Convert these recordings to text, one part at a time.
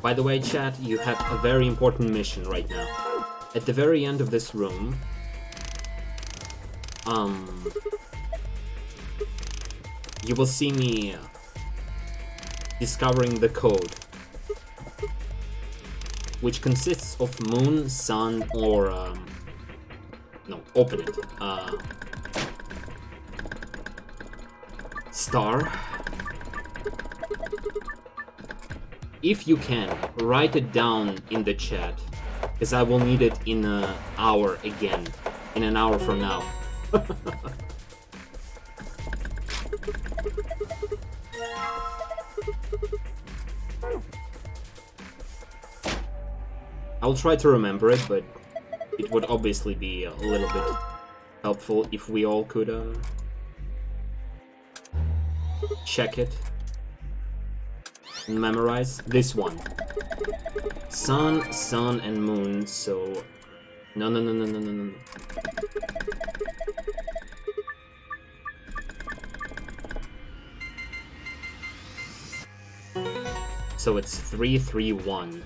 By the way, chat, you have a very important mission right now. At the very end of this room, you will see me discovering the code, which consists of moon, sun, or no, open it. Star. If you can, write it down in the chat, because I will need it in an hour again, in an hour from now. I'll try to remember it, but it would obviously be a little bit helpful if we all could check it and memorize this one. Sun, sun, and moon, so... No. So it's 331.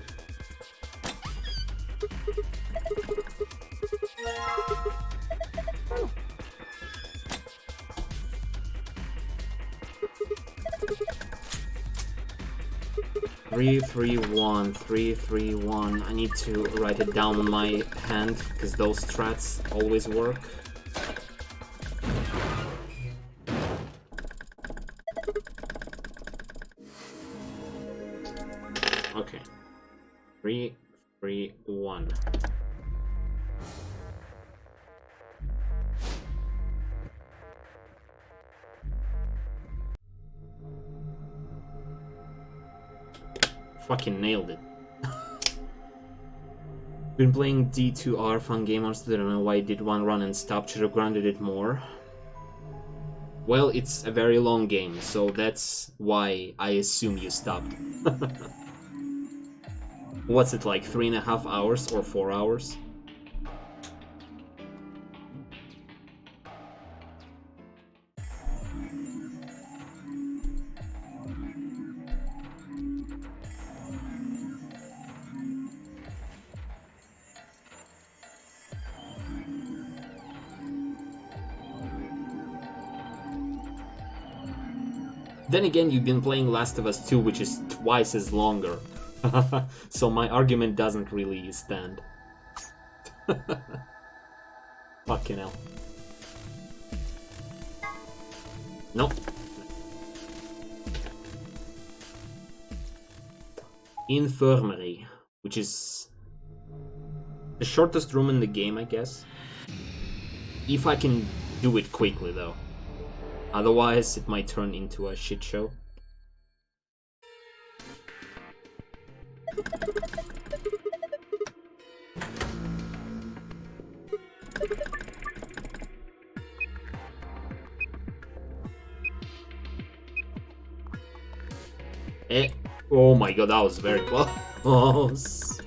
Three, three, one. I need to write it down on my hand because those strats always work. Okay. 3, 3, 1. Fucking nailed it. Been playing D2R, fun game, honestly, I don't know why I did one run and stopped, should have grinded it more. Well, it's a very long game, so that's why I assume you stopped. What's it like, 3.5 hours or 4 hours? Then again, you've been playing Last of Us 2, which is twice as longer. So my argument doesn't really stand. Fucking hell. Nope. Infirmary, which is the shortest room in the game, I guess. If I can do it quickly, though. Otherwise, it might turn into a shit show. Oh my god, that was very close.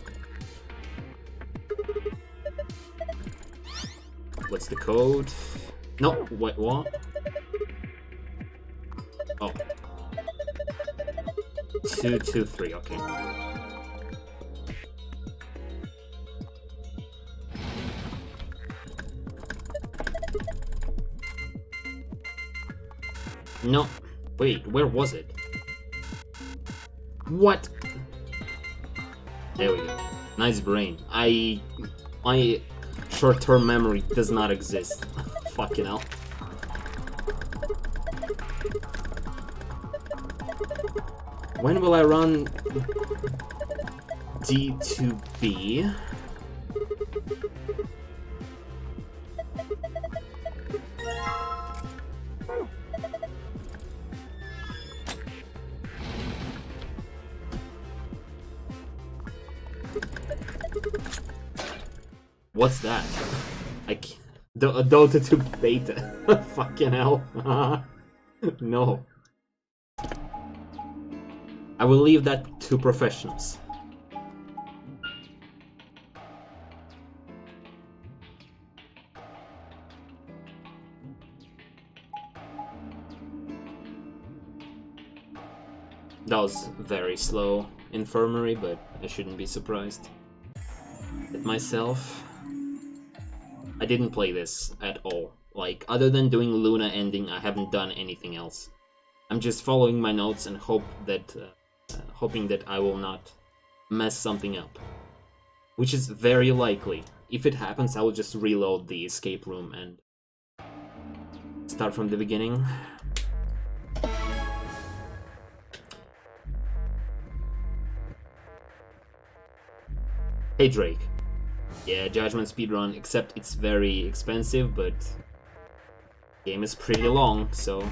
What's the code? No, wait, what? Oh. 2, 2, 3, okay. No. Wait, where was it? What? There we go. Nice brain. My short-term memory does not exist. Fucking hell. When will I run D to B? What's that? I can't. Dota 2 beta. Fucking hell. No. I will leave that to professionals. That was very slow infirmary, but I shouldn't be surprised. At myself, I didn't play this at all. Like, other than doing Luna ending, I haven't done anything else. I'm just following my notes and hoping that I will not mess something up. Which is very likely. If it happens, I will just reload the escape room and start from the beginning. Hey Drake. Yeah, Judgment Speedrun, except it's very expensive, but the game is pretty long, so...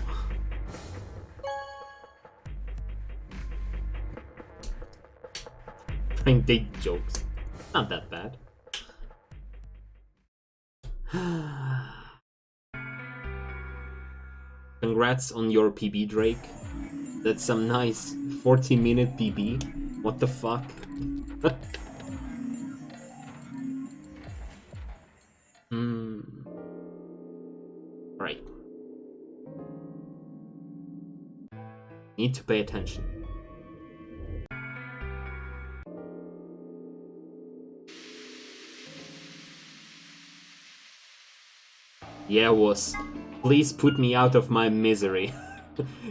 Trying date jokes. Not that bad. Congrats on your PB, Drake. That's some nice 40-minute PB. What the fuck? Right. Need to pay attention. Yeah, was. Please put me out of my misery.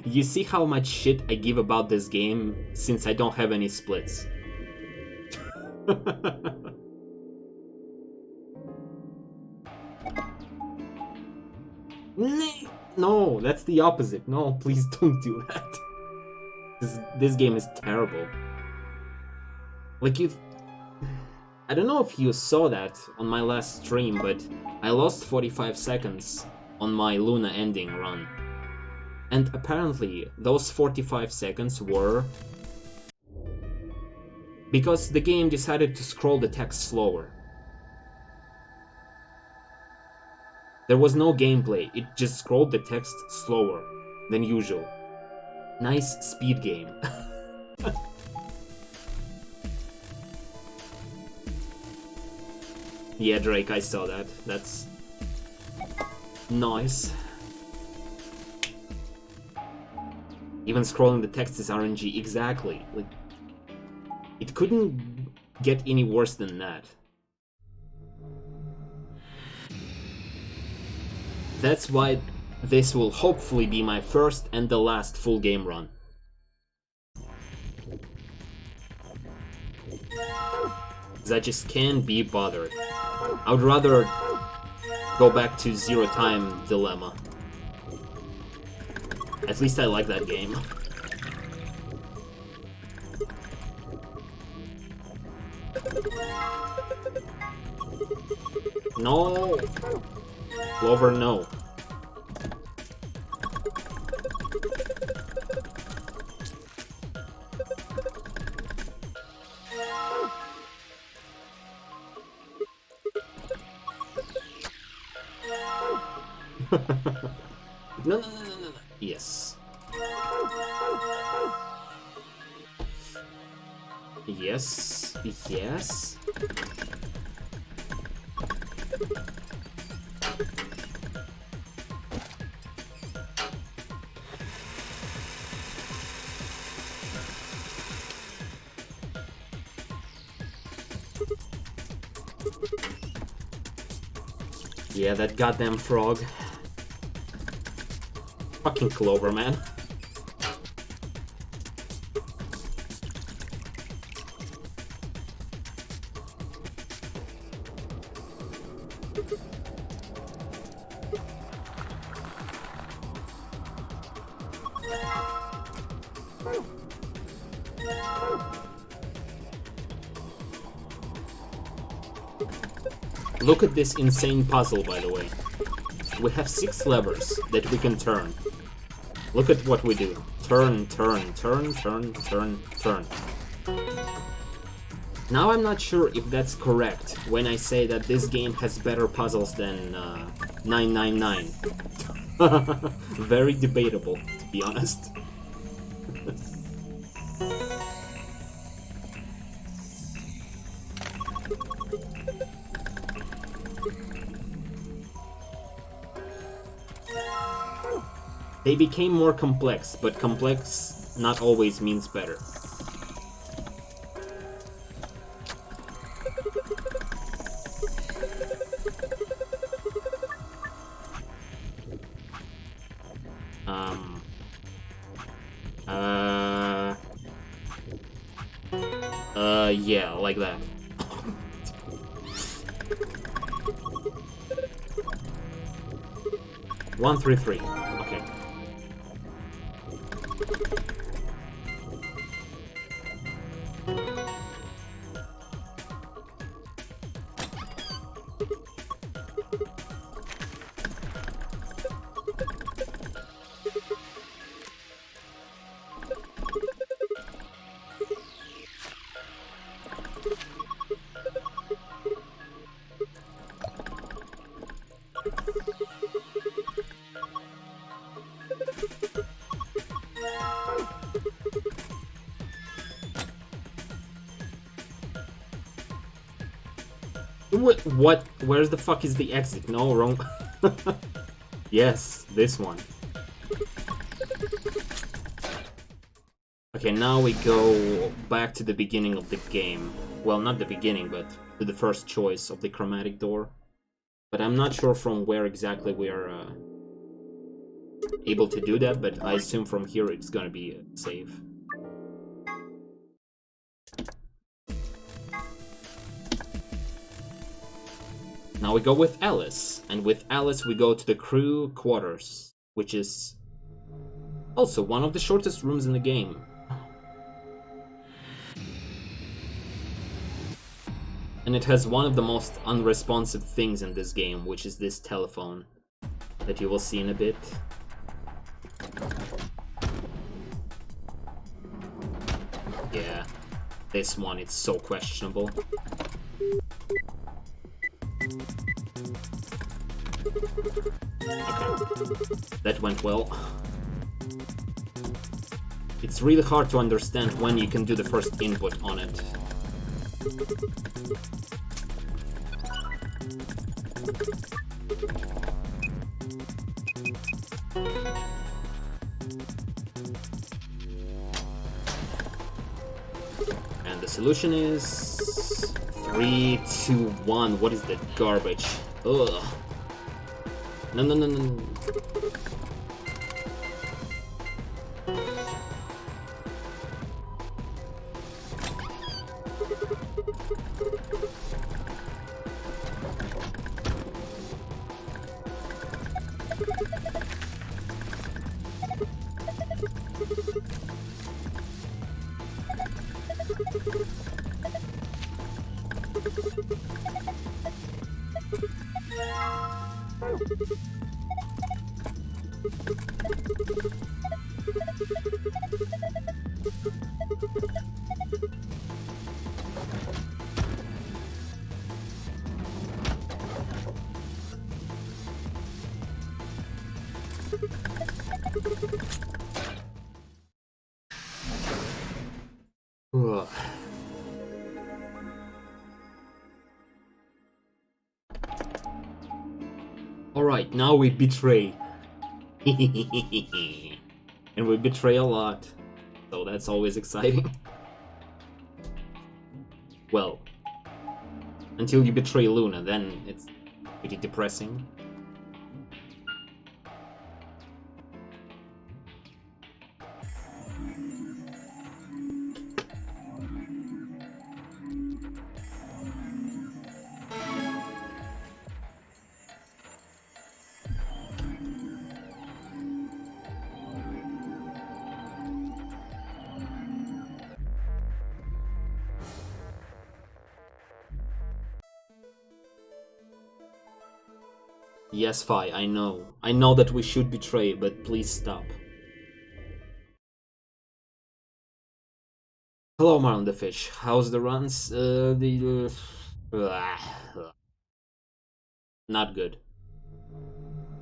You see how much shit I give about this game since I don't have any splits. No, that's the opposite. No, please don't do that. This game is terrible. Like I don't know if you saw that on my last stream, but I lost 45 seconds on my Luna ending run. And apparently those 45 seconds were because the game decided to scroll the text slower. There was no gameplay, it just scrolled the text slower than usual. Nice speed game. Yeah, Drake, I saw that. That's nice. Even scrolling the text is RNG, exactly. Like, it couldn't get any worse than that. That's why this will hopefully be my first and the last full game run. Because I just can't be bothered. I would rather go back to Zero Time Dilemma. At least I like that game. No! Clover, no. No. Yes. Yes. Yes. Yeah, that goddamn frog. Fucking Clover, man. Look at this insane puzzle, by the way. We have 6 levers that we can turn. Look at what we do. Turn, turn, turn, turn, turn, turn. Now I'm not sure if that's correct when I say that this game has better puzzles than 999. Very debatable, to be honest. They became more complex, but complex not always means better. Yeah, like that. One, three, three. Okay. What? Where's the fuck is the exit? No, wrong. Yes, this one. Okay, now we go back to the beginning of the game. Well, not the beginning, but to the first choice of the chromatic door. But I'm not sure from where exactly we are able to do that, but I assume from here it's gonna be safe. Now we go with Alice, and with Alice we go to the crew quarters, which is also one of the shortest rooms in the game. And it has one of the most unresponsive things in this game, which is this telephone that you will see in a bit. Yeah, this one, it's so questionable. Okay, that went well. It's really hard to understand when you can do the first input on it. And the solution is 3, 2, 1. What is that garbage? Ugh. No, no, no, no, no. Ugh. Alright, now we betray. And we betray a lot. So that's always exciting. Well, until you betray Luna, then it's pretty depressing. Yes, Fi, I know. I know that we should betray, but please stop. Hello, Marlon the Fish. How's the runs? Not good.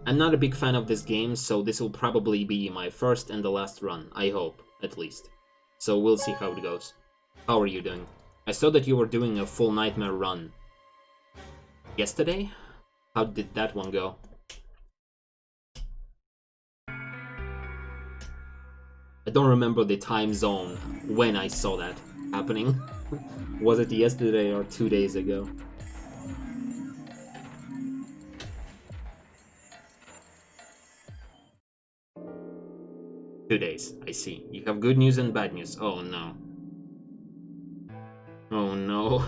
I'm not a big fan of this game, so this will probably be my first and the last run. I hope, at least. So we'll see how it goes. How are you doing? I saw that you were doing a full Nightmare run. Yesterday? How did that one go? I don't remember the time zone when I saw that happening. Was it yesterday or 2 days ago? Two days, I see. You have good news and bad news. Oh no. Oh no.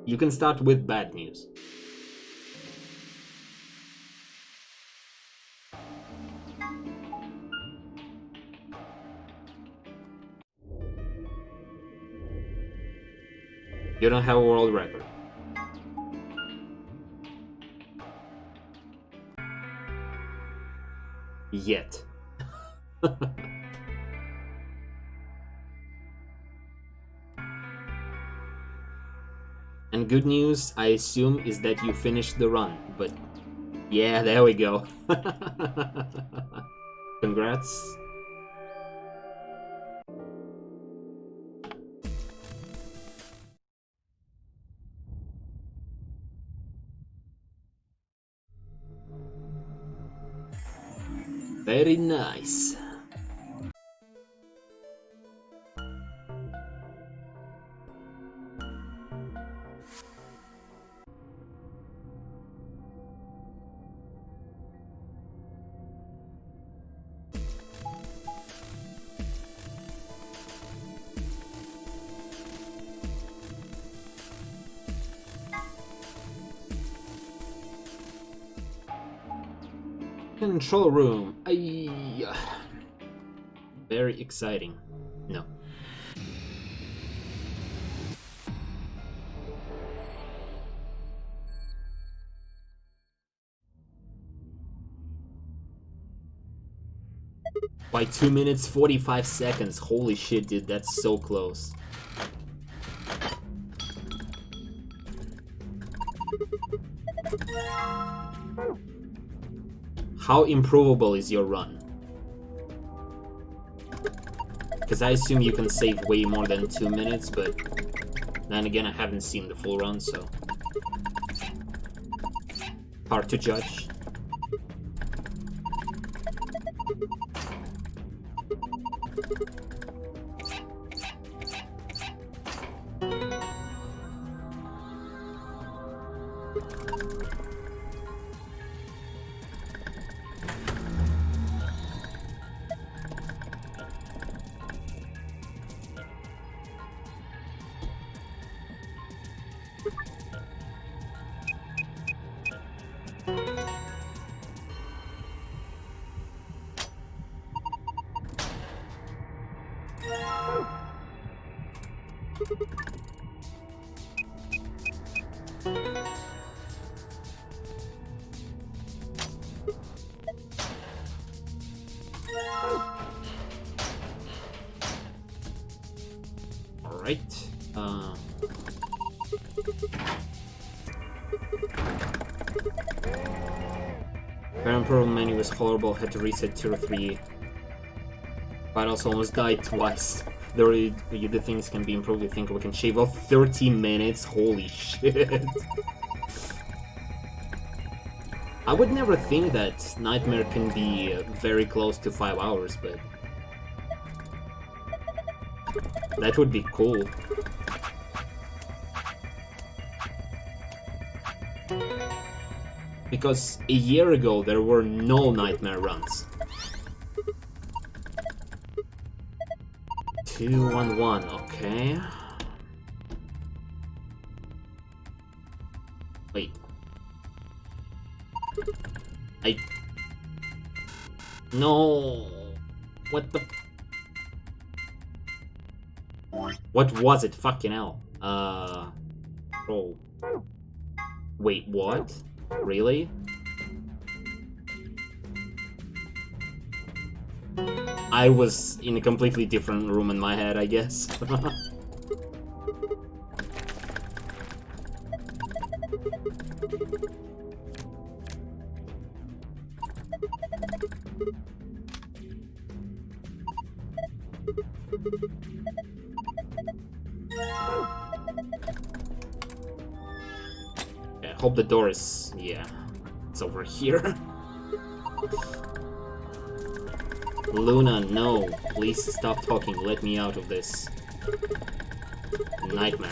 You can start with bad news. You don't have a world record. Yet. And good news, I assume, is that you finished the run, but yeah, there we go. Congrats. Very nice. Control room. Very exciting. No. By 2 minutes 45 seconds. Holy shit, dude, that's so close. How improvable is your run? Because I assume you can save way more than 2 minutes, but then again, I haven't seen the full run, so hard to judge. Alright. Parent improvement menu was horrible, had to reset tier 3. But also almost died twice. The things can be improved. You think we can shave off 30 minutes? Holy shit. I would never think that Nightmare can be very close to 5 hours, but that would be cool. Because a year ago there were no Nightmare runs. 2-1-1, okay. Wait. No. What the? What was it? Fucking hell. Roll. Wait, what? Really? I was in a completely different room in my head, I guess. Yeah, hope the door is... yeah, it's over here. Luna, no. Please stop talking. Let me out of this nightmare.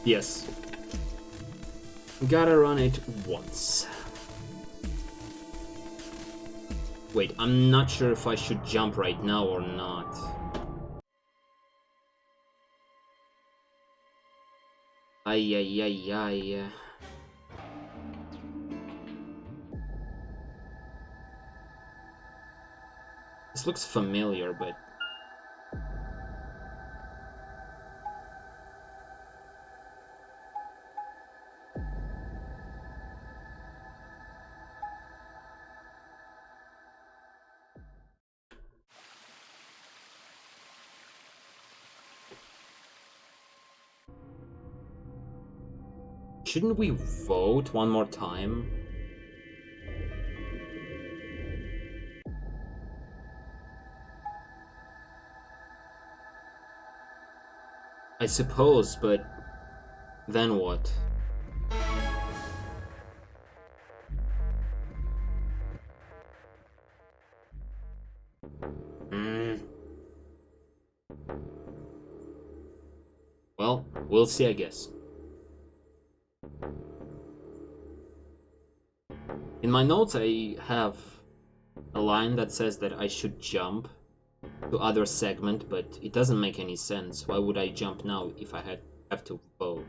Yes. Gotta run it once. Wait, I'm not sure if I should jump right now or not. Ay, ay, ay, ay. This looks familiar, but... shouldn't we vote one more time? I suppose, but then what? Well, we'll see, I guess. In my notes, I have a line that says that I should jump to other segment, but it doesn't make any sense. Why would I jump now if I have to vote?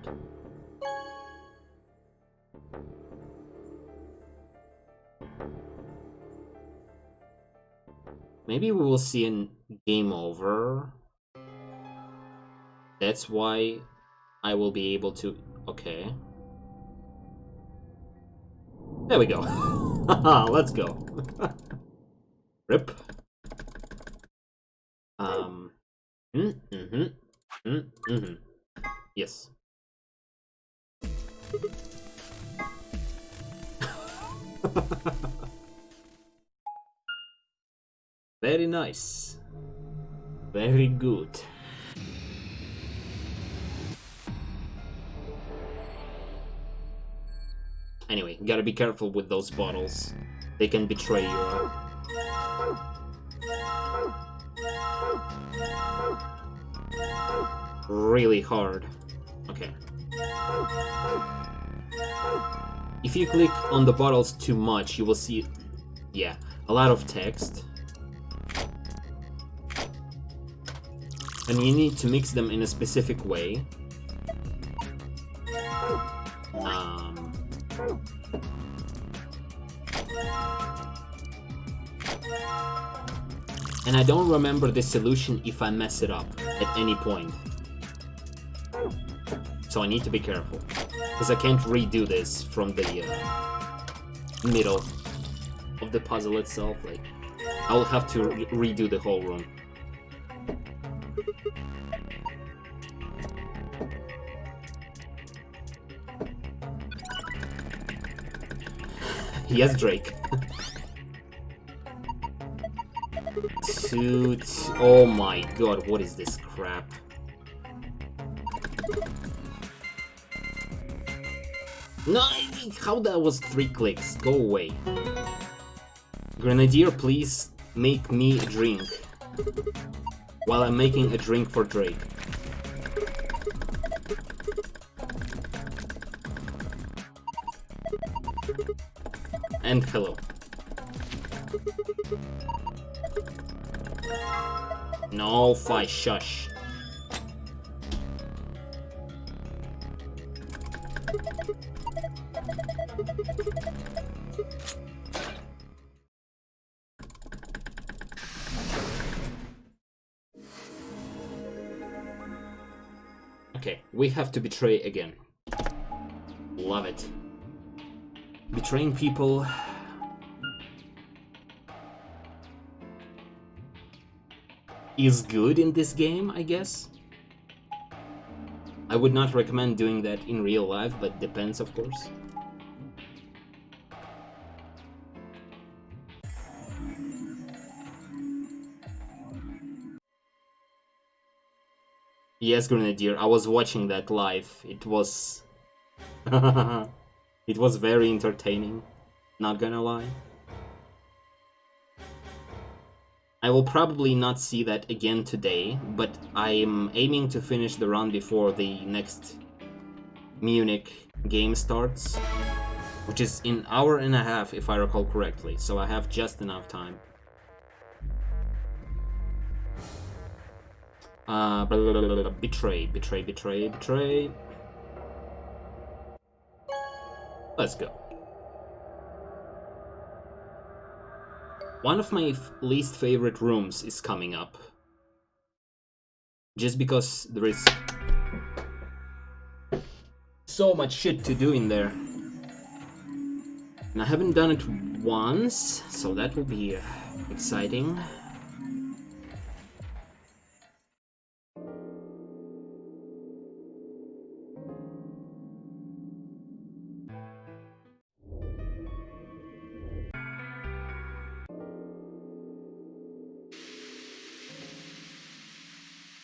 Maybe we will see in game over. That's why I will be able to... okay. There we go. Let's go. Rip. Yes. Very nice. Very good. Anyway, gotta be careful with those bottles. They can betray you. Really hard. Okay. If you click on the bottles too much, you will see, yeah, a lot of text. And you need to mix them in a specific way. And I don't remember the solution if I mess it up at any point. So I need to be careful. Because I can't redo this from the middle of the puzzle itself. Like, I will have to redo the whole room. Yes, Drake. Oh my god, what is this crap? No, how that was 3 clicks? Go away. Grenadier, please make me a drink. While I'm making a drink for Drake. And hello. No, Fi, shush. Okay, we have to betray again. Love it. Betraying people... is good in this game, I guess. I would not recommend doing that in real life, but depends, of course. Yes, Grenadier, I was watching that live. It was... it was very entertaining, not gonna lie. I will probably not see that again today, but I'm aiming to finish the run before the next Munich game starts, which is in an hour and a half if I recall correctly, so I have just enough time. Betray. Let's go. One of my least favorite rooms is coming up. Just because there is so much shit to do in there. And I haven't done it once, so that will be exciting.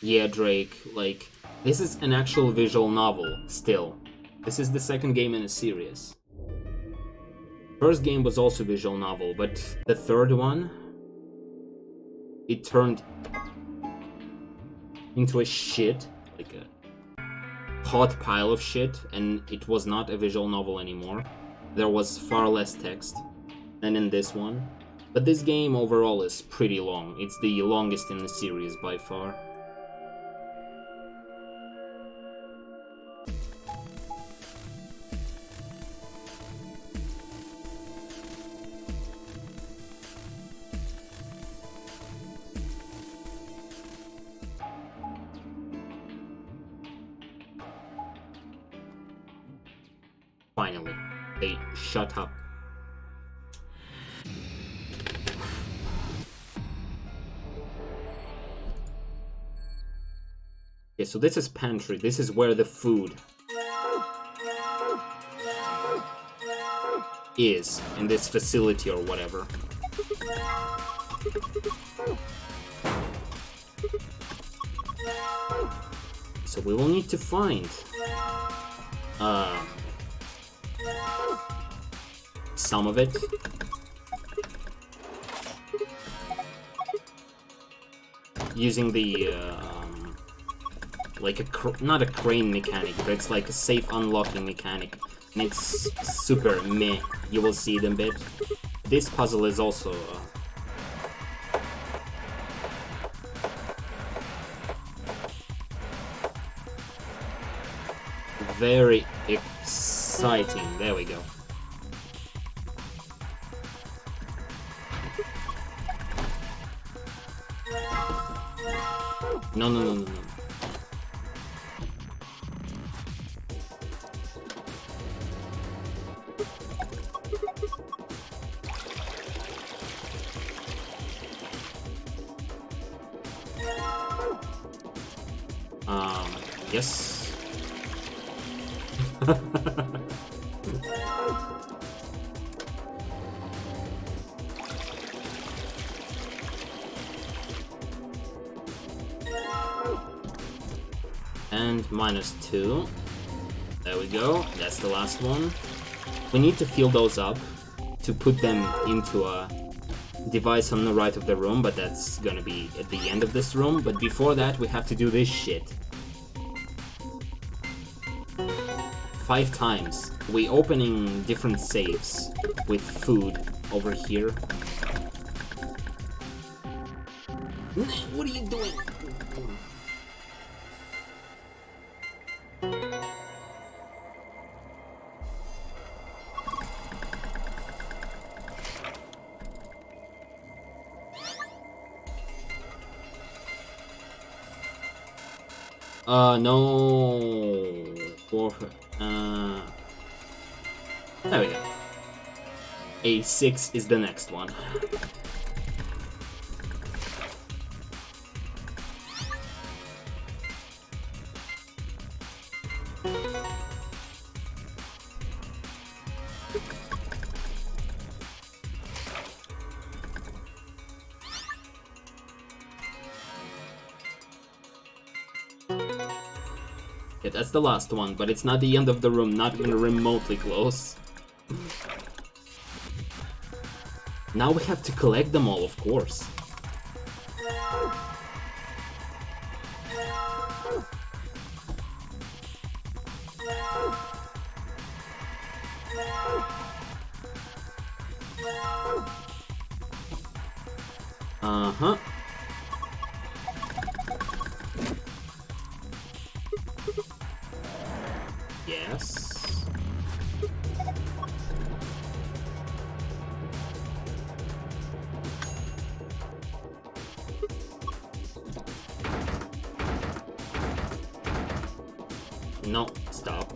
Yeah, Drake, like, this is an actual visual novel, still. This is the second game in a series. First game was also visual novel, but the third one, it turned into a shit, like a hot pile of shit, and it was not a visual novel anymore. There was far less text than in this one. But this game overall is pretty long. It's the longest in the series by far. Finally, they shut up. Okay, so this is pantry. This is where the food is in this facility or whatever. So we will need to find some of it. Using the like not a crane mechanic, but it's like a safe unlocking mechanic, and it's super meh. You will see it in a bit. This puzzle is also very exciting. There we go. No. Yes. And -2. There we go. That's the last one. We need to fill those up to put them into a device on the right of the room, but that's gonna be at the end of this room. But before that, we have to do this shit 5 times. We opening different saves with food over here. What are you doing? No. Forfeit. There we go. A6 is the next one. Yeah, that's the last one, but it's not the end of the room, not even remotely close. Now we have to collect them all, of course. Uh-huh. Yes. No, stop.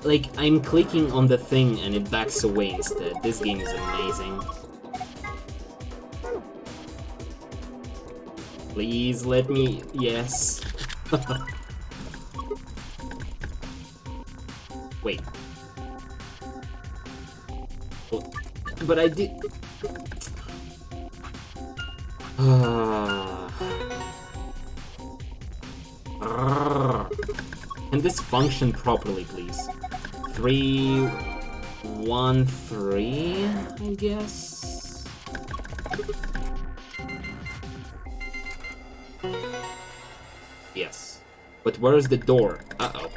Like, I'm clicking on the thing and it backs away instead. This game is amazing. Please let me... Yes. Wait. Oh, but I did... Can this function properly, please? 3, 1, 3, I guess? Yes. But where's the door? Uh-oh.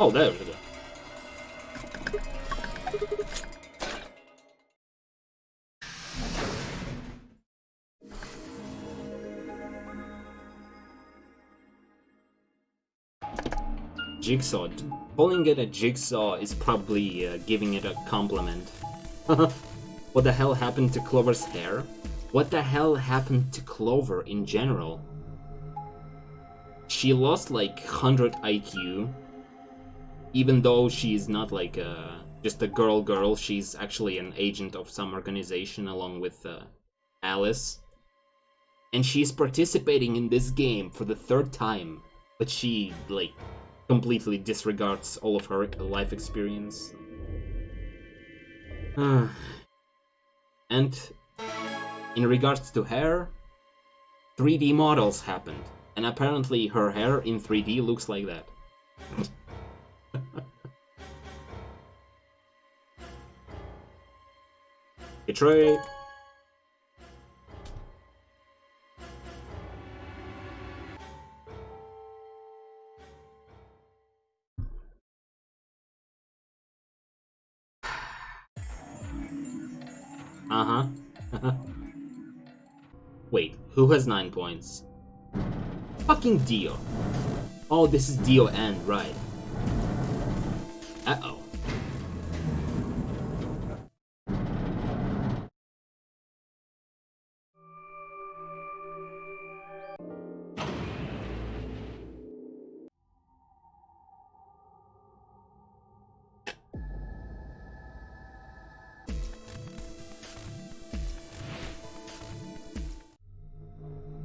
Oh, there we go. Jigsaw. Calling it a jigsaw is probably giving it a compliment. What the hell happened to Clover's hair? What the hell happened to Clover in general? She lost like 100 IQ. Even though she's not like just a girl, she's actually an agent of some organization along with Alice. And she's participating in this game for the 3rd time. But she, like, completely disregards all of her life experience. And in regards to hair, 3D models happened. And apparently her hair in 3D looks like that. Betray. Uh-huh. Wait, who has 9 points? Fucking Dio. Oh, this is Dio and right. Uh-oh.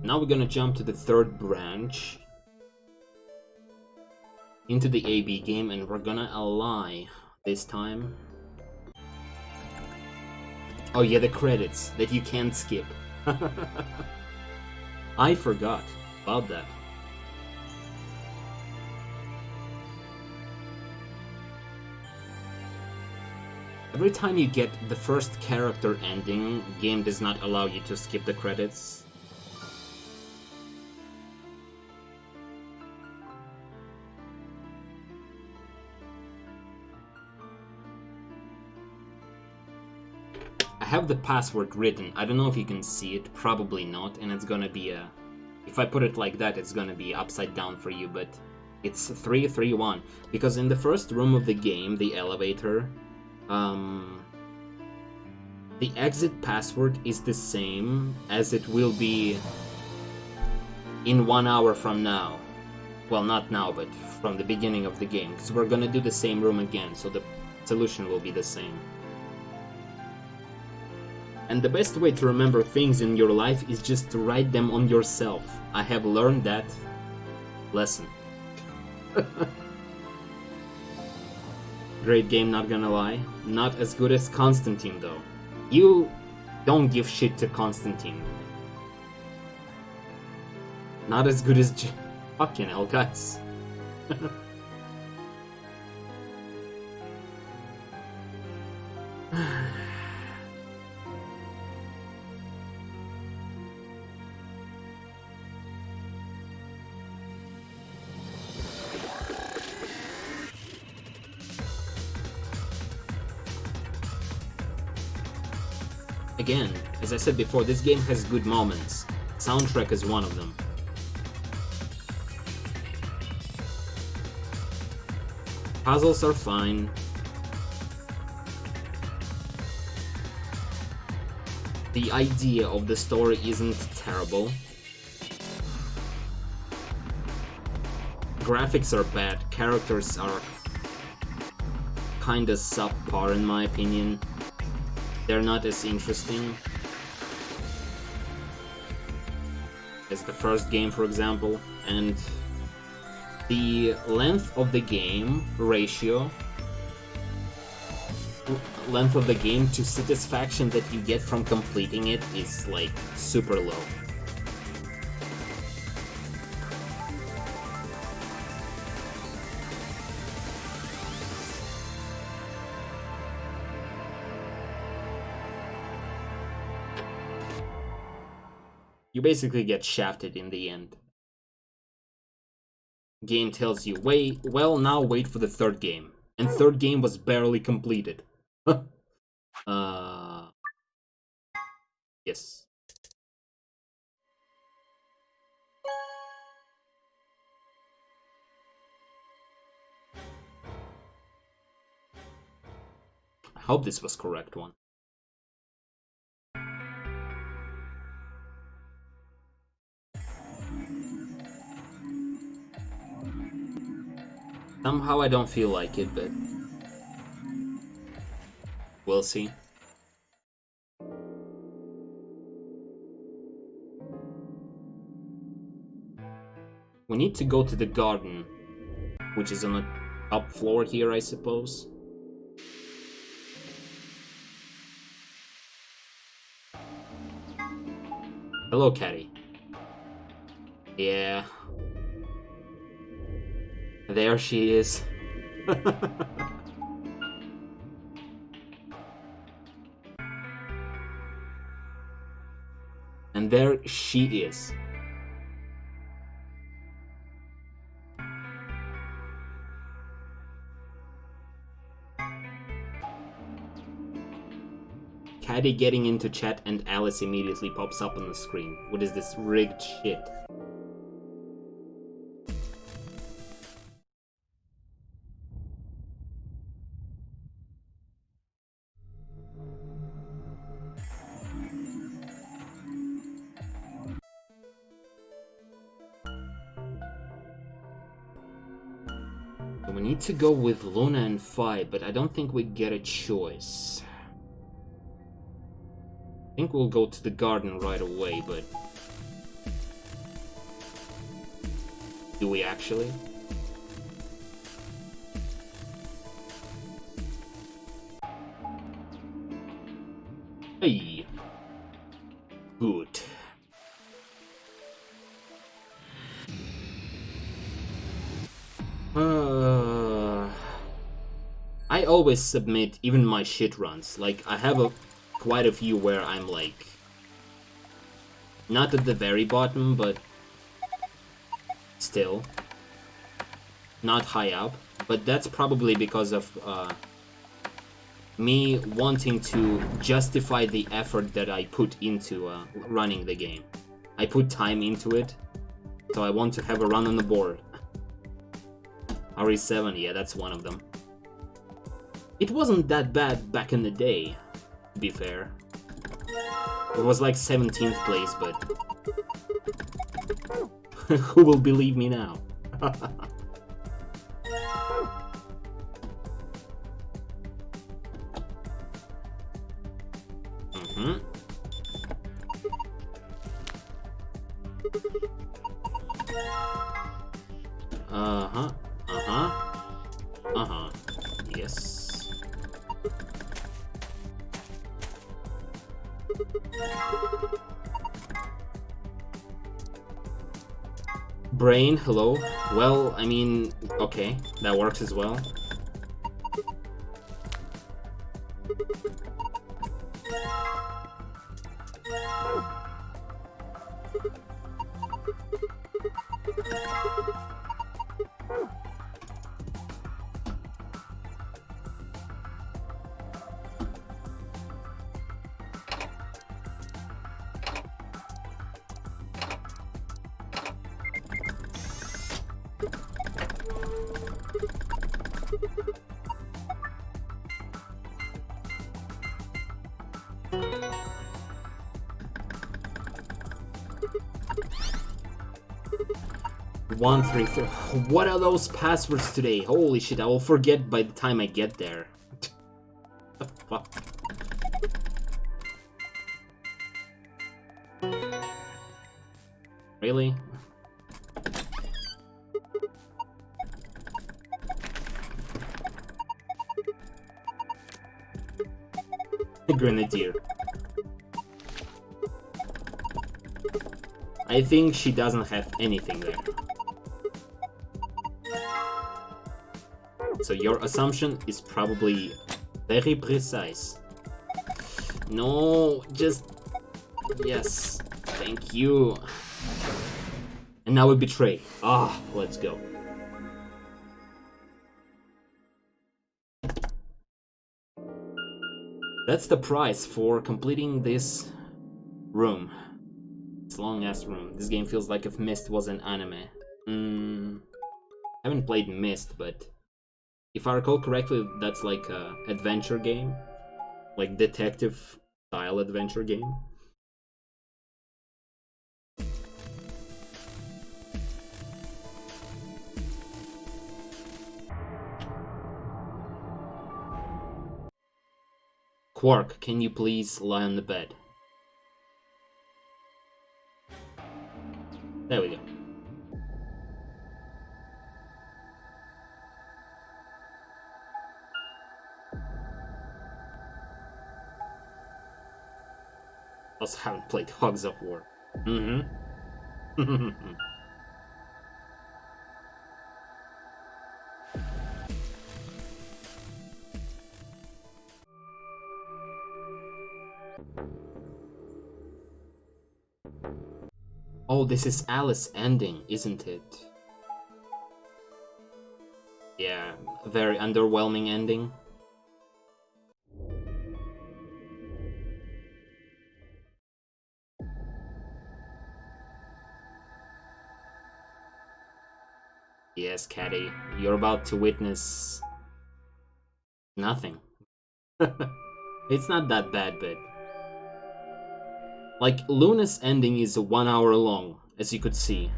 Now we're gonna jump to the 3rd branch into the AB game, and we're gonna ally this time. Oh yeah, the credits that you can't skip. I forgot about that. Every time you get the first character ending, game does not allow you to skip the credits. I have the password written. I don't know if you can see it, probably not, and it's gonna be a... If I put it like that, it's gonna be upside down for you, but it's 331. Because in the first room of the game, the elevator, the exit password is the same as it will be in 1 hour from now. Well, not now, but from the beginning of the game, because we're gonna do the same room again, so the solution will be the same. And the best way to remember things in your life is just to write them on yourself. I have learned that lesson. Great game, not gonna lie. Not as good as Constantine, though. You don't give shit to Constantine. Not as good as fucking hell, guys. Again, as I said before, this game has good moments. Soundtrack is one of them. Puzzles are fine. The idea of the story isn't terrible. Graphics are bad, characters are kinda subpar in my opinion. They're not as interesting as the first game, for example, and the length of the game ratio, length of the game to satisfaction that you get from completing it is like super low. You basically get shafted in the end. Game tells you, wait, well, now wait for the third game. And third game was barely completed. Yes. I hope this was correct one. Somehow I don't feel like it, but we'll see. We need to go to the garden, which is on the top floor here, I suppose. Hello, Catty. Yeah. There she is. And there she is. Caddy getting into chat and Alice immediately pops up on the screen. What is this rigged shit? We need to go with Luna and Fi, but I don't think we get a choice. I think we'll go to the garden right away, but... do we actually? Hey! Good. I always submit even my shit runs. Like, I have quite a few where I'm like... not at the very bottom, but... still. Not high up. But that's probably because of, me wanting to justify the effort that I put into running the game. I put time into it, so I want to have a run on the board. RE7, yeah, that's one of them. It wasn't that bad back in the day, to be fair. It was like 17th place, but who will believe me now? Mm-hmm. Uh-huh. Uh-huh. Uh-huh. Yes. Brain, hello. Well, I mean, okay, that works as well. One, three, four. What are those passwords today? Holy shit, I will forget by the time I get there. The fuck? Really? Grenadier. I think she doesn't have anything there. So your assumption is probably very precise. No, just... Yes, thank you. And now we betray. Ah, let's go. That's the price for completing this room. This long-ass room. This game feels like if Myst was an anime. I haven't played Myst, but if I recall correctly, that's like a adventure game. Like detective-style adventure game. Quark, can you please lie on the bed? There we go. Also haven't played Hogs of War. Mm-hmm. Oh, this is Alice ending, isn't it? Yeah, a very underwhelming ending. Yes, Caddy, you're about to witness nothing. It's not that bad, but like Luna's ending is 1 hour long, as you could see.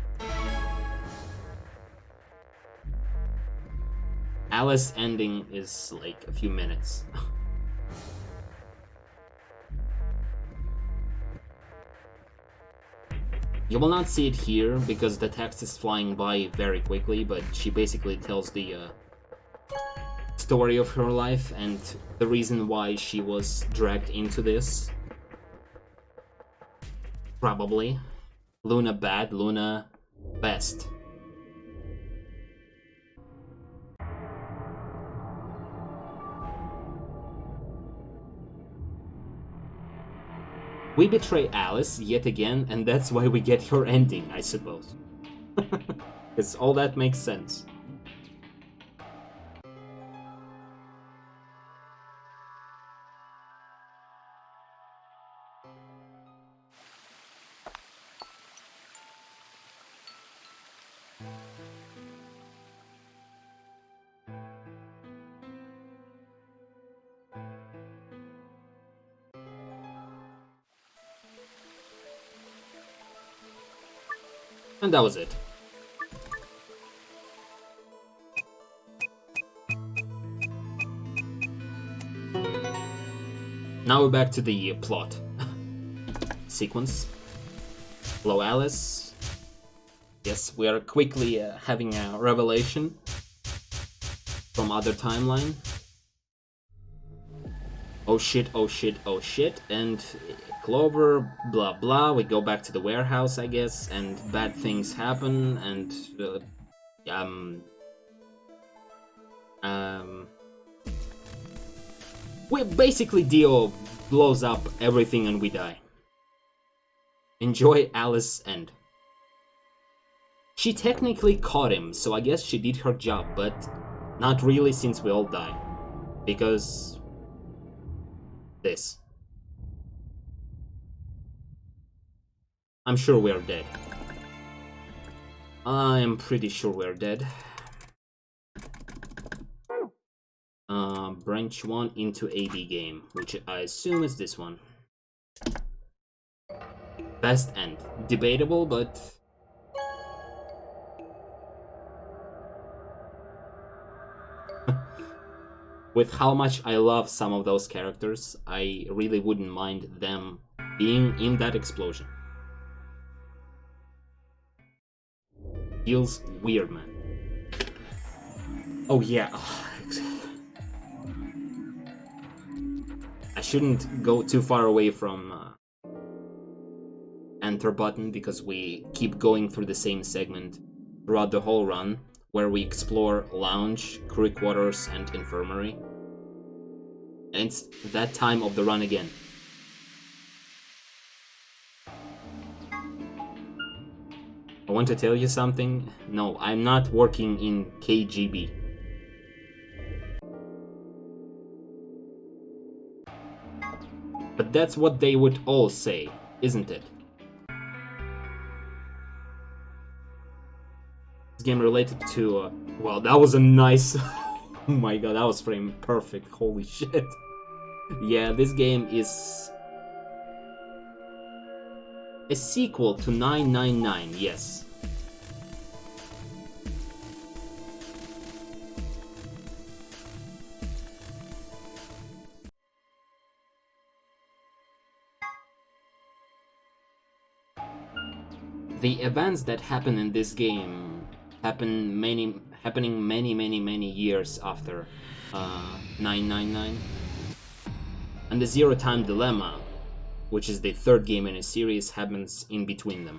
Alice ending is like a few minutes. You will not see it here because the text is flying by very quickly, but she basically tells the story of her life and the reason why she was dragged into this. Probably. Luna bad, Luna best. We betray Alice yet again, and that's why we get your ending, I suppose. Because all that makes sense. And that was it. Now we're back to the plot sequence. Hello, Alice. Yes, we are quickly having a revelation from other timeline. Oh shit, oh shit, oh shit, and Clover, blah blah, we go back to the warehouse, I guess, and bad things happen, and we basically Dio blows up everything and we die. Enjoy Alice end. She technically caught him, so I guess she did her job, but not really since we all die. Because this. I'm sure we're dead. I am pretty sure we're dead. Branch 1 into AD game, which I assume is this one. Best end. Debatable, but... with how much I love some of those characters, I really wouldn't mind them being in that explosion. Feels weird, man. Oh yeah. I shouldn't go too far away from enter button because we keep going through the same segment throughout the whole run, where we explore lounge, crew quarters, and infirmary. And it's that time of the run again. I want to tell you something. No, I'm not working in KGB. But that's what they would all say, isn't it? This game related to... well, that was a nice... oh my god, that was frame perfect. Holy shit. Yeah, this game is... a sequel to 999, yes. The events that happen in this game happening many years after 999. And the Zero Time Dilemma, which is the third game in a series, happens in between them.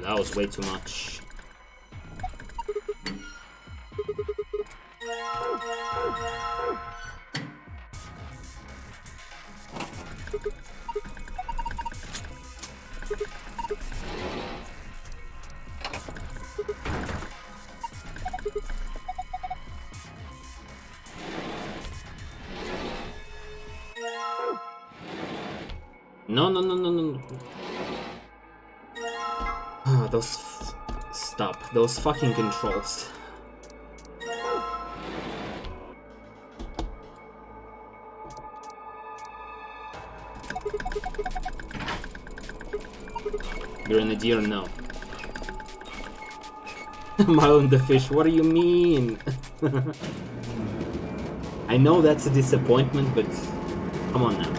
That was way too much. No. Stop. Those fucking controls. Grenadier, no. Marlon the fish, what do you mean? I know that's a disappointment, but come on now.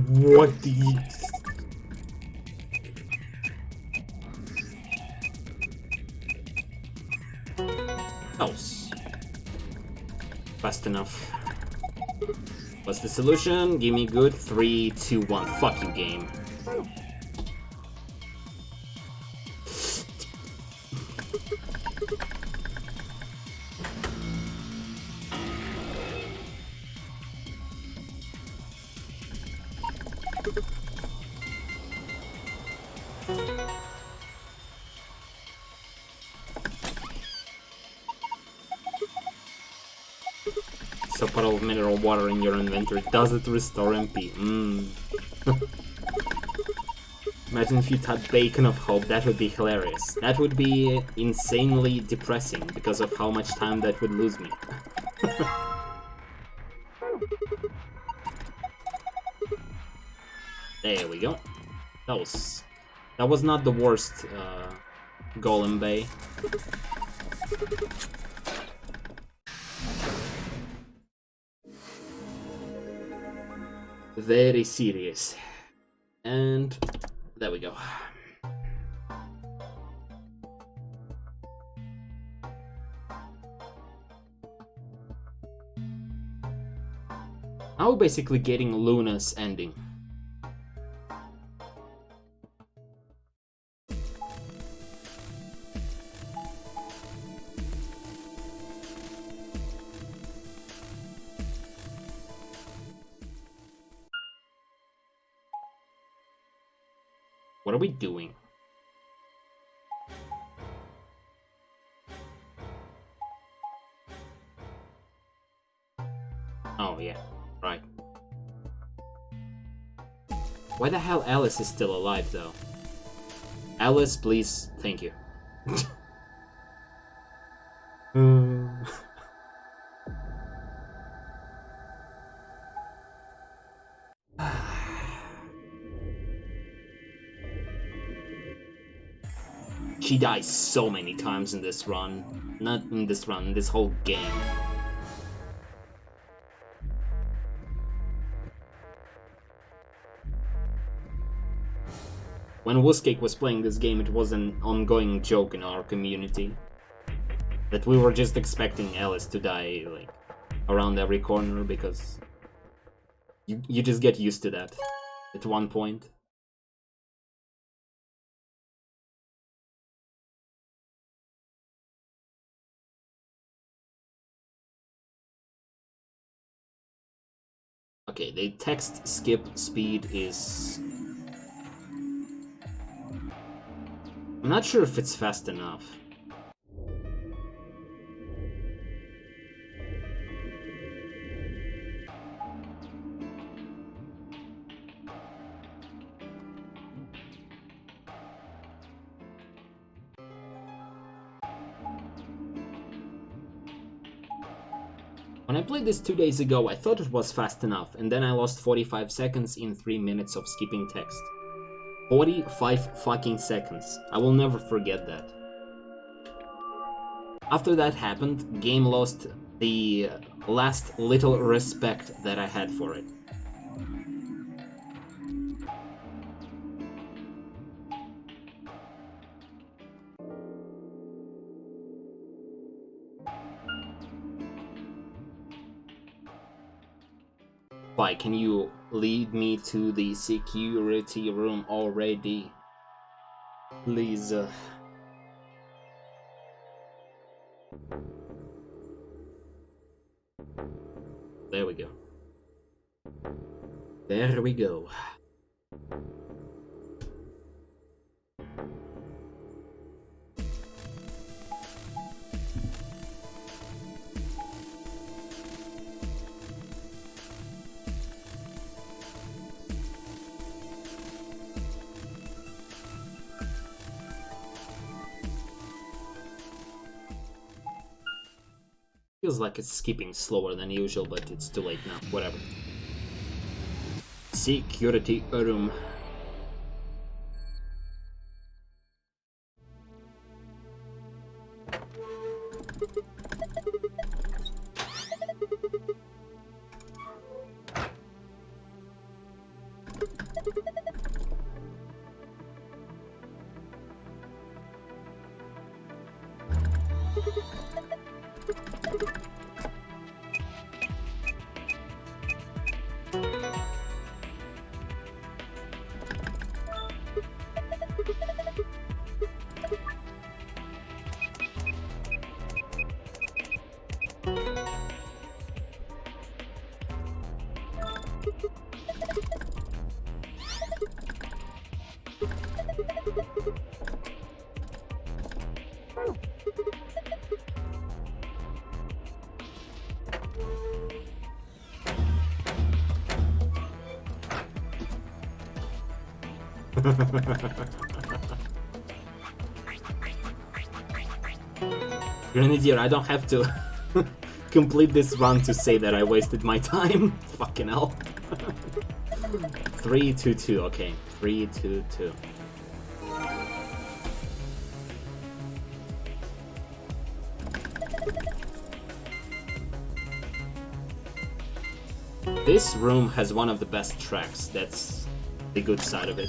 What the... house. fast enough. What's the solution? Give me good 3, 2, 1. Fuck you, game. So puddle of mineral water in your inventory. Does it restore MP? Imagine if you type bacon of hope, that would be hilarious. That would be insanely depressing because of how much time that would lose me. There we go. That was not the worst Golem Bay. Very serious. And there we go. Now we're basically getting Luna's ending. What are we doing? Oh, yeah, right. Why the hell Alice is still alive, though? Alice, please, thank you. She dies so many times in this run. Not in this run, in this whole game. When Wuskake was playing this game, it was an ongoing joke in our community. That we were just expecting Alice to die, like, around every corner, because you just get used to that at one point. Okay, the text skip speed is... I'm not sure if it's fast enough. When I played this 2 days ago, I thought it was fast enough, and then I lost 45 seconds in 3 minutes of skipping text. 45 fucking seconds. I will never forget that. After that happened, game lost the last little respect that I had for it. Why, can you lead me to the security room already? Please. There we go. There we go. Feels like it's skipping slower than usual, but it's too late now. Whatever. Security room. Grenadier, I don't have to complete this run to say that I wasted my time. Fucking hell. 3-2-2, okay. 3-2-2. This room has one of the best tracks, that's the good side of it.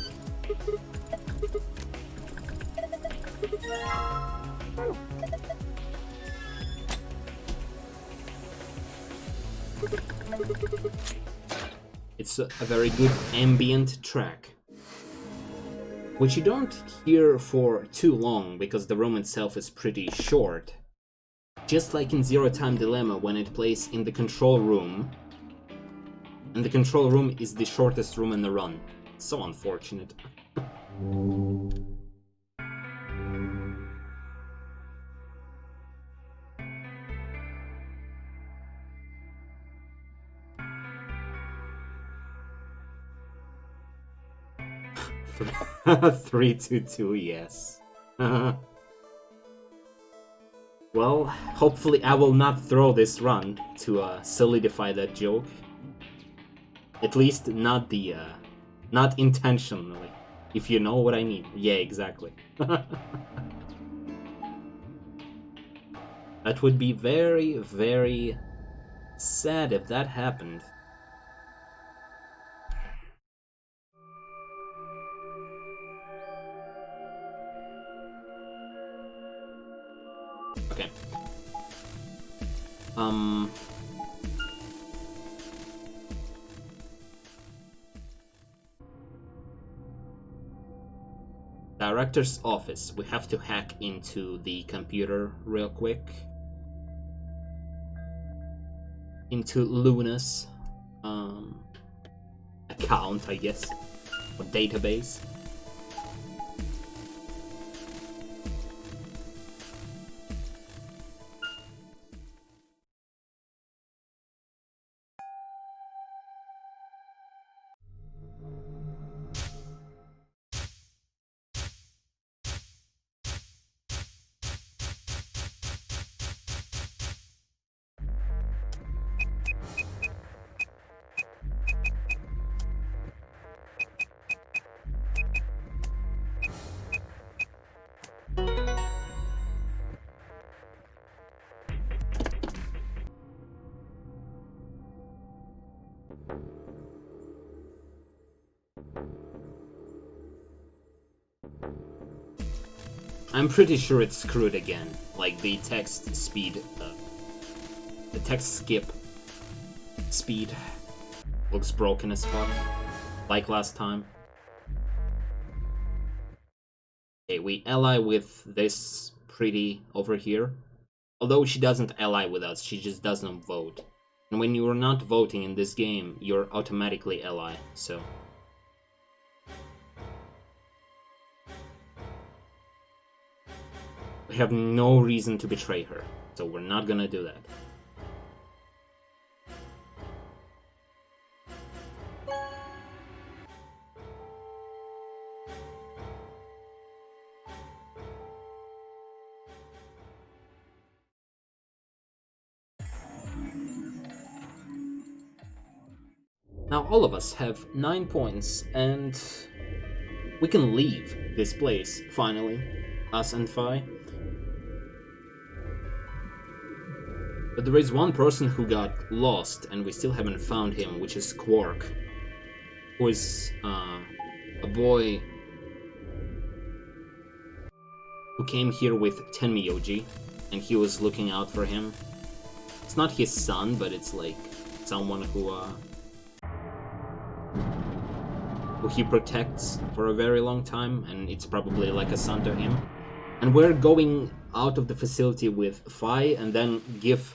It's a very good ambient track, which you don't hear for too long because the room itself is pretty short. Just like in Zero Time Dilemma when it plays in the control room, and the control room is the shortest room in the run. It's so unfortunate. Three, two, two, yes. Well, hopefully I will not throw this run to solidify that joke. At least not the, not intentionally, if you know what I mean. Yeah, exactly. That would be very, very sad if that happened. Okay. Director's office. We have to hack into the computer real quick. Into Luna's account, I guess, or database. I'm pretty sure it's screwed again. Like the text speed, the text skip speed looks broken as fuck, like last time. Okay, we ally with this pretty over here. Although she doesn't ally with us, she just doesn't vote. And when you're not voting in this game, you're automatically ally, so... We have no reason to betray her, so we're not gonna do that. Now all of us have 9 points, and we can leave this place, finally. Us and Fi. But there is one person who got lost, and we still haven't found him, which is Quark. Who is a boy who came here with Tenmyoji, and he was looking out for him. It's not his son, but it's like someone who he protects for a very long time, and it's probably like a son to him. And we're going out of the facility with Fi, and then give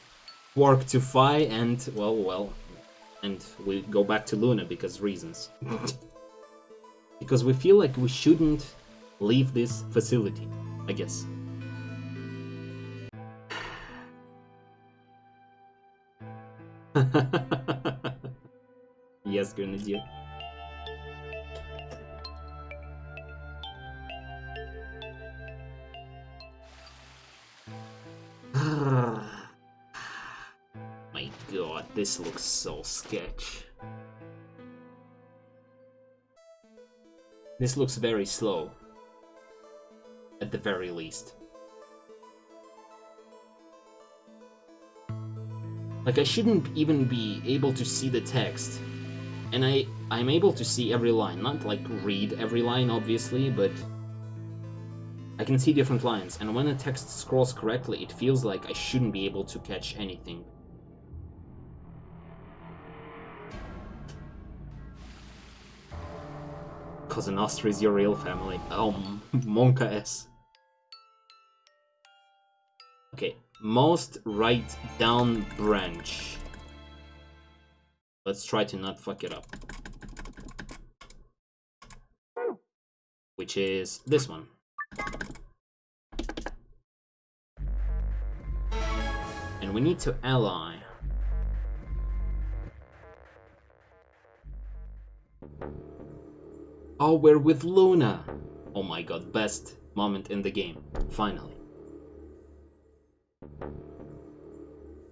Quark to Fi, and well, and we go back to Luna because reasons. Because we feel like we shouldn't leave this facility, I guess. Yes, Grenadier. god, this looks so sketch. This looks very slow. At the very least. Like, I shouldn't even be able to see the text. And I'm able to see every line. Not like read every line, obviously, but I can see different lines. And when the text scrolls correctly, it feels like I shouldn't be able to catch anything. Cousin Nostra is your real family. Oh, Monka S. Okay, most right down branch. Let's try to not fuck it up. Which is this one. And we need to ally. Oh, we're with Luna! Oh my god, best moment in the game. Finally.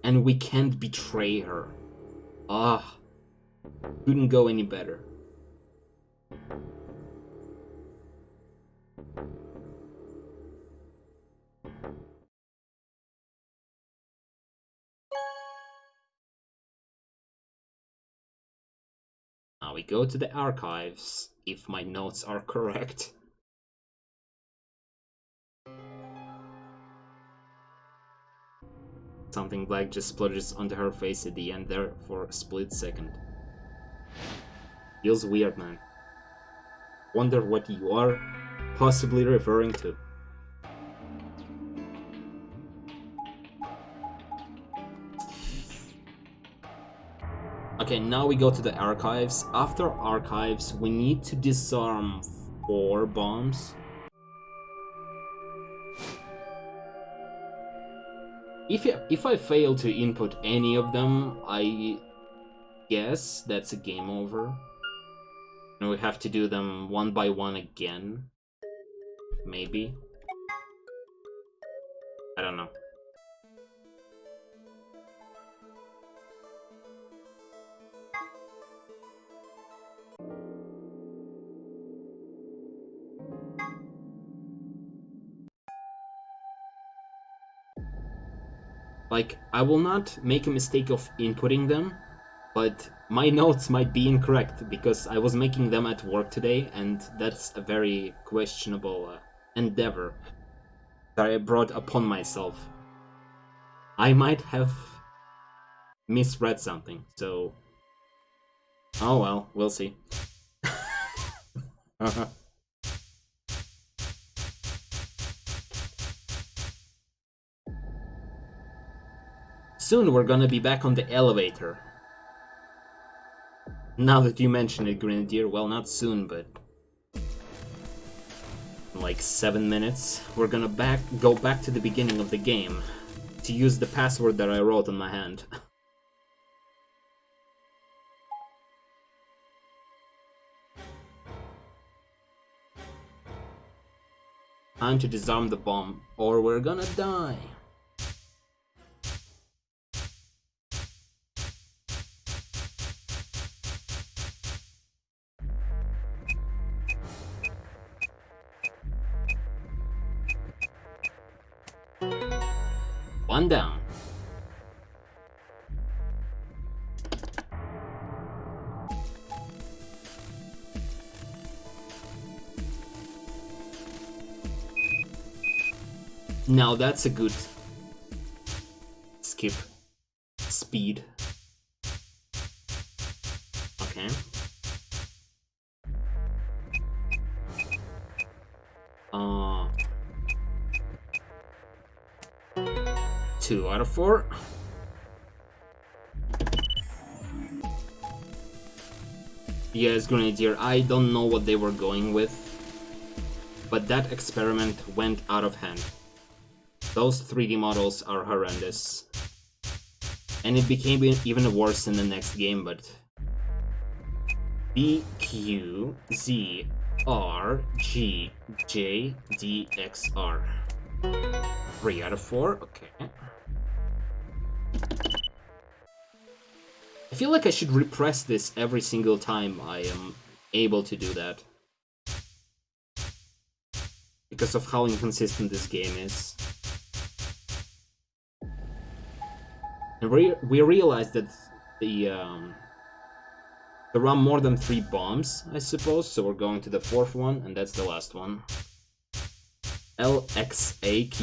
And we can't betray her. Ah. Couldn't go any better. Now we go to the archives, if my notes are correct. Something black just splodges onto her face at the end there for a split second. Feels weird, man. Wonder what you are possibly referring to. Okay, now we go to the archives. After archives, we need to disarm 4 bombs. If I fail to input any of them, I guess that's a game over. And we have to do them one by one again. Maybe. I don't know. Like, I will not make a mistake of inputting them, but my notes might be incorrect because I was making them at work today, and that's a very questionable endeavor that I brought upon myself. I might have misread something, so... Oh well, we'll see. Soon we're gonna be back on the elevator. Now that you mention it, Grenadier, well, not soon, but... in like 7 minutes, we're gonna go back to the beginning of the game to use the password that I wrote on my hand. Time to disarm the bomb, or we're gonna die. One down. Now that's a good skip speed. Okay. Uh, 2 out of 4. Yes, Grenadier, I don't know what they were going with, but that experiment went out of hand. Those 3D models are horrendous. And it became even worse in the next game, but... B, Q, Z, R, G, J, D, X, R. 3 out of 4, okay. I feel like I should repress this every single time I am able to do that. Because of how inconsistent this game is. And we realized that there are more than 3 bombs, I suppose, so we're going to the 4th one, and that's the last one. LXAQNS.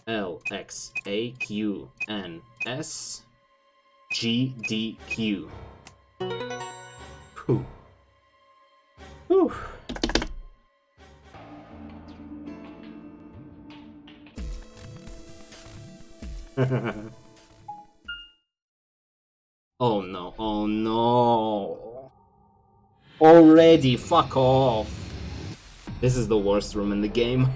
LXAQNS GDQ. Whew. Whew. Oh no, oh no. Already, fuck off. This is the worst room in the game.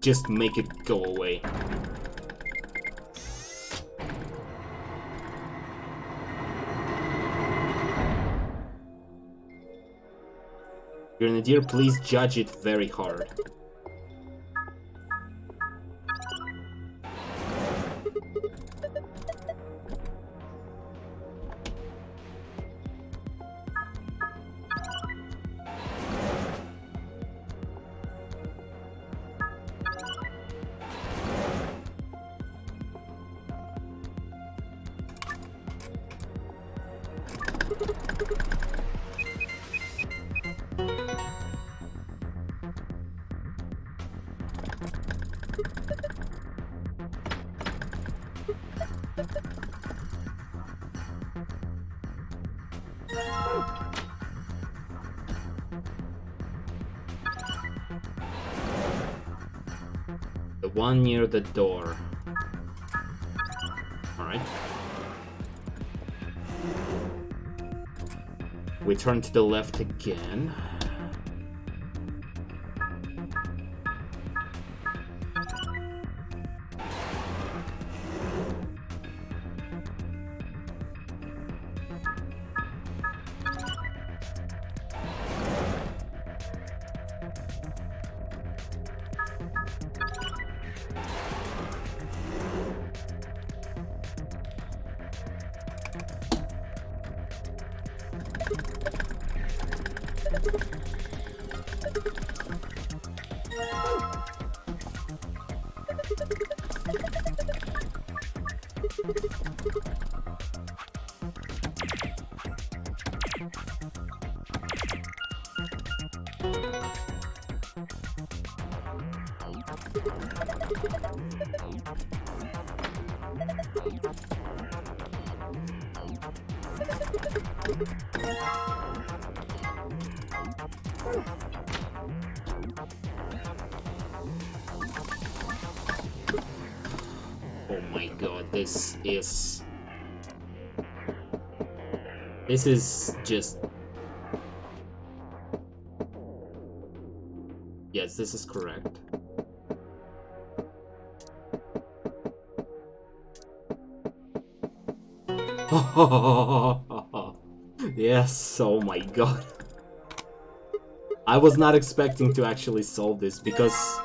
Just make it go away. Grenadier, please judge it very hard. The one near the door. Alright. We turn to the left again. Oh my god, this is just... Yes, this is correct. Yes, oh my god. I was not expecting to actually solve this because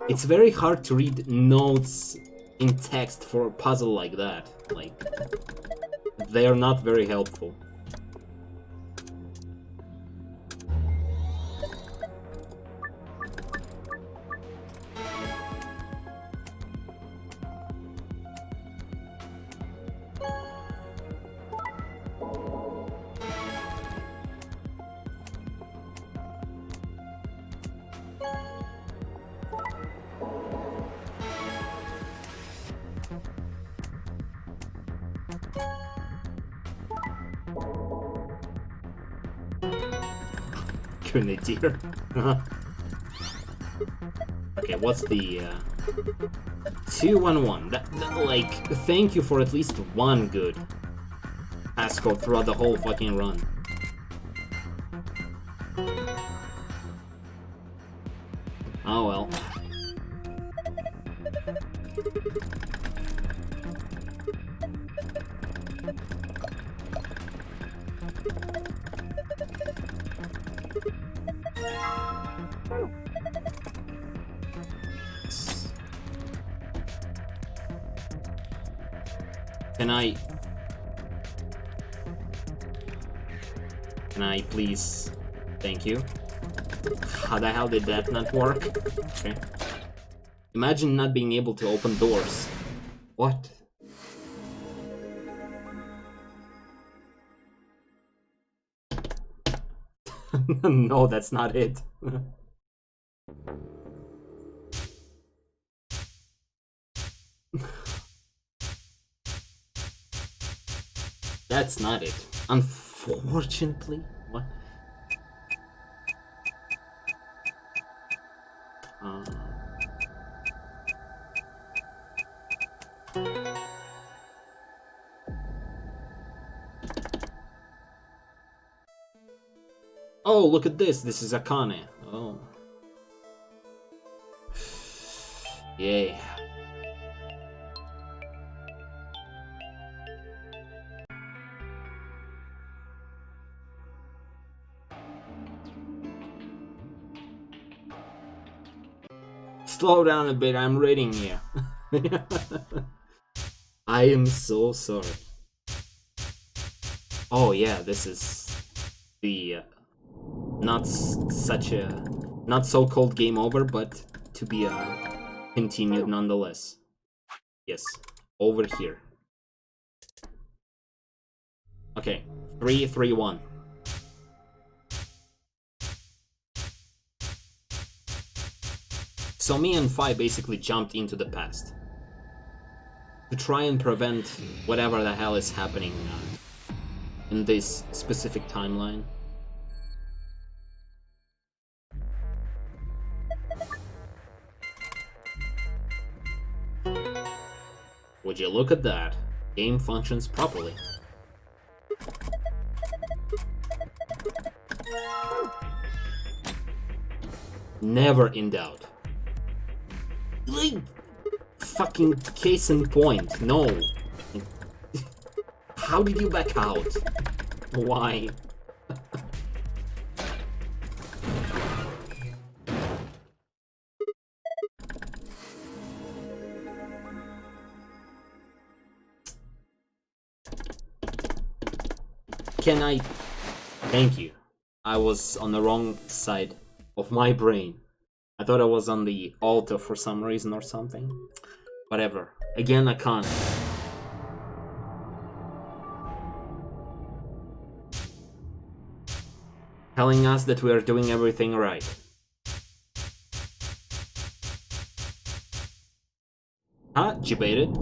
it's very hard to read notes in text for a puzzle like that. Like, they are not very helpful. Grenadier. Okay, what's the 2-1-1? Like, thank you for at least one good passcode throughout the whole fucking run. Oh well. Can I please? Thank you. How the hell did that not work? Okay. Imagine not being able to open doors. What? No, that's not it. That's not it. Unfortunately. What? Oh, look at this. This is Akane. Oh. Yeah. Slow down a bit, I'm reading here. I am so sorry. Oh yeah, this is the not so cold game over, but to be continued nonetheless. Yes, over here. Okay, 3, 3, 1. So me and Fi basically jumped into the past to try and prevent whatever the hell is happening in this specific timeline. Would you look at that? Game functions properly. Never in doubt. Like, fucking case in point. No. How did you back out? Why? Can I... Thank you. I was on the wrong side of my brain. I thought I was on the altar for some reason or something. Whatever. Again, I can't. Telling us that we are doing everything right. Huh? Debated.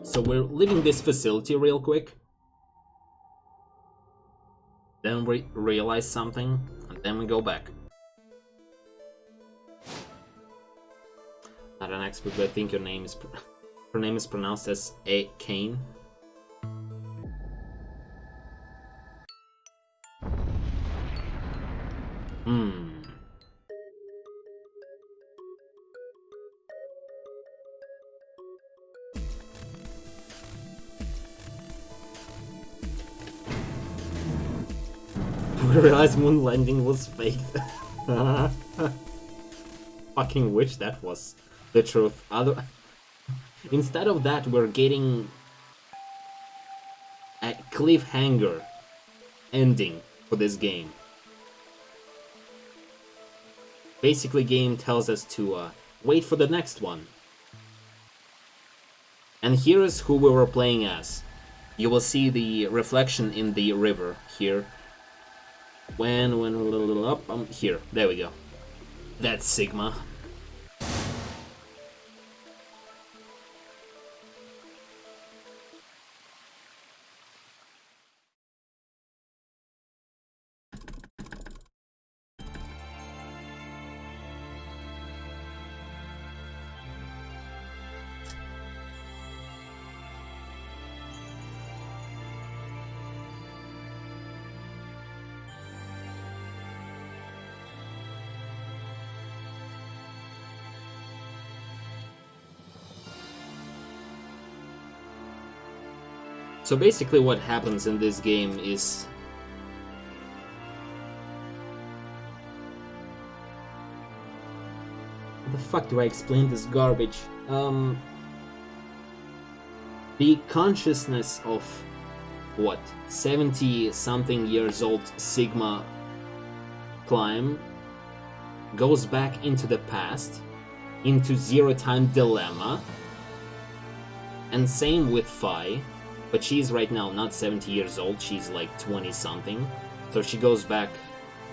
So we're leaving this facility real quick. Then we realize something, and then we go back. Not an expert, but I think her name is pronounced as A. Kane. We realized moon landing was fake. Fucking wish that was the truth. Instead of that, we're getting a cliffhanger ending for this game. Basically, game tells us to wait for the next one. And here is who we were playing as. You will see the reflection in the river here. When a little up, here, there we go. That's Sigma. So basically what happens in this game is... How the fuck do I explain this garbage? The consciousness of, what, 70-something years old Sigma Climb goes back into the past, into Zero Time Dilemma, and same with Phi, but she's right now not 70 years old, she's like 20-something, so she goes back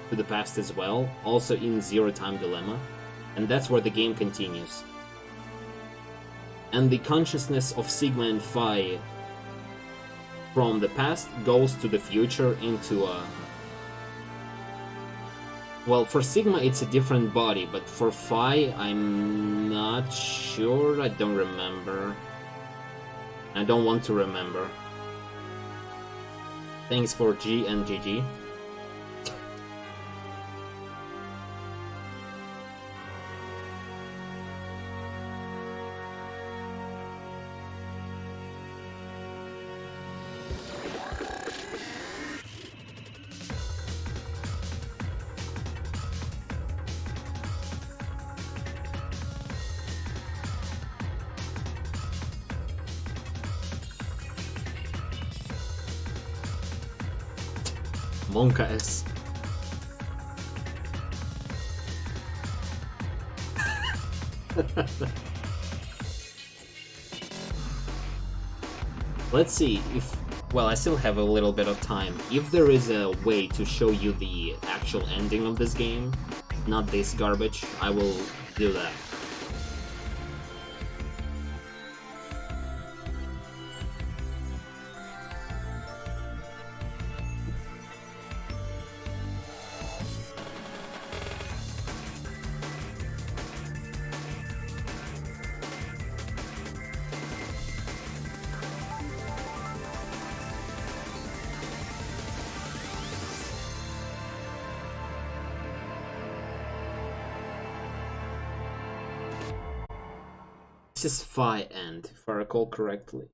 to the past as well, also in Zero Time Dilemma, and that's where the game continues. And the consciousness of Sigma and Phi from the past goes to the future into a... Well, for Sigma it's a different body, but for Phi I'm not sure, I don't remember. I don't want to remember. Thanks for G and GG. Monka S. Let's see if... Well, I still have a little bit of time. If there is a way to show you the actual ending of this game, not this garbage, I will do that. This is Phi End, if I recall correctly.